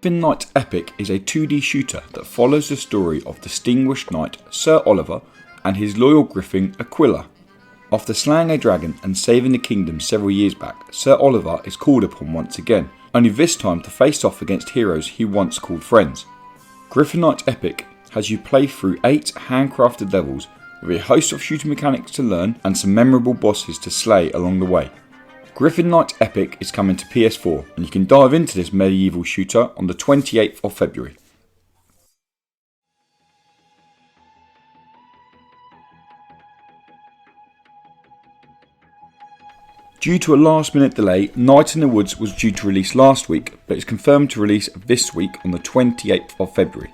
Griffin Knight Epic is a 2D shooter that follows the story of distinguished knight Sir Oliver and his loyal griffin Aquila. After slaying a dragon and saving the kingdom several years back, Sir Oliver is called upon once again, only this time to face off against heroes he once called friends. Griffin Knight Epic has you play through 8 handcrafted levels with a host of shooting mechanics to learn and some memorable bosses to slay along the way. Griffin Knight Epic is coming to PS4 and you can dive into this medieval shooter on the 28th of February. Due to a last minute delay, Night in the Woods was due to release last week, but is confirmed to release this week on the 28th of February.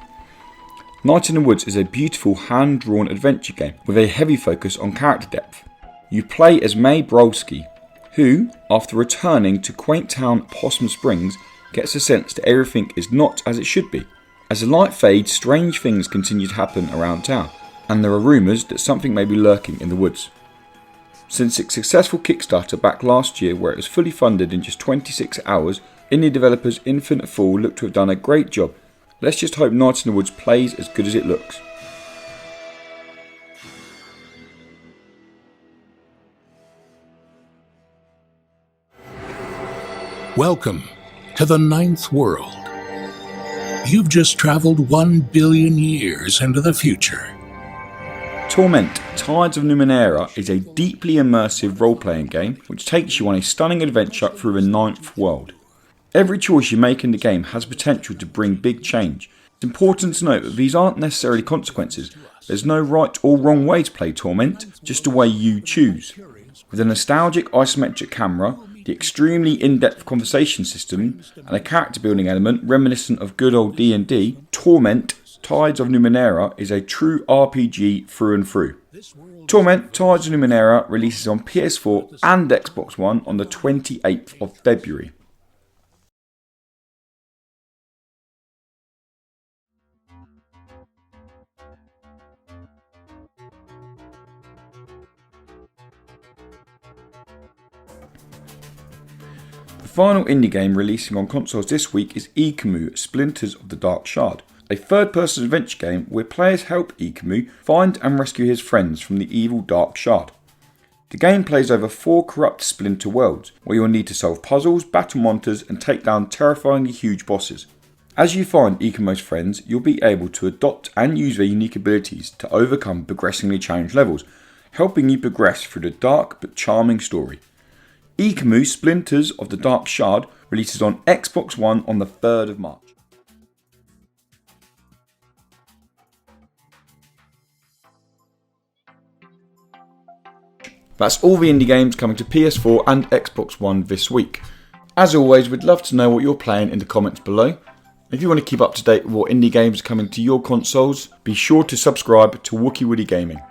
Night in the Woods is a beautiful hand-drawn adventure game with a heavy focus on character depth. You play as May Brolsky, who, after returning to quaint town Possum Springs, gets a sense that everything is not as it should be. As the light fades, strange things continue to happen around town, and there are rumours that something may be lurking in the woods. Since its successful Kickstarter back last year where it was fully funded in just 26 hours, indie developers Infinite Fall look to have done a great job. Let's just hope Night in the Woods plays as good as it looks. Welcome to the Ninth World. You've just traveled 1 billion years into the future. Torment Tides of Numenera is a deeply immersive role-playing game which takes you on a stunning adventure through the Ninth World. Every choice you make in the game has potential to bring big change. It's important to note that these aren't necessarily consequences. There's no right or wrong way to play Torment, just a way you choose. With a nostalgic isometric camera, the extremely in-depth conversation system, and a character building element reminiscent of good old D&D, Torment Tides of Numenera is a true RPG through and through. Torment Tides of Numenera releases on PS4 and Xbox One on the 28th of February. The final indie game releasing on consoles this week is Ikamu Splinters of the Dark Shard, a third-person adventure game where players help Ikamu find and rescue his friends from the evil Dark Shard. The game plays over 4 corrupt splinter worlds, where you'll need to solve puzzles, battle monsters and take down terrifyingly huge bosses. As you find Ikamu's friends, you'll be able to adopt and use their unique abilities to overcome progressively challenged levels, helping you progress through the dark but charming story. Ikamu Splinters of the Dark Shard releases on Xbox One on the 3rd of March. That's all the indie games coming to PS4 and Xbox One this week. As always, we'd love to know what you're playing in the comments below. If you want to keep up to date with what indie games are coming to your consoles, be sure to subscribe to WWGaming.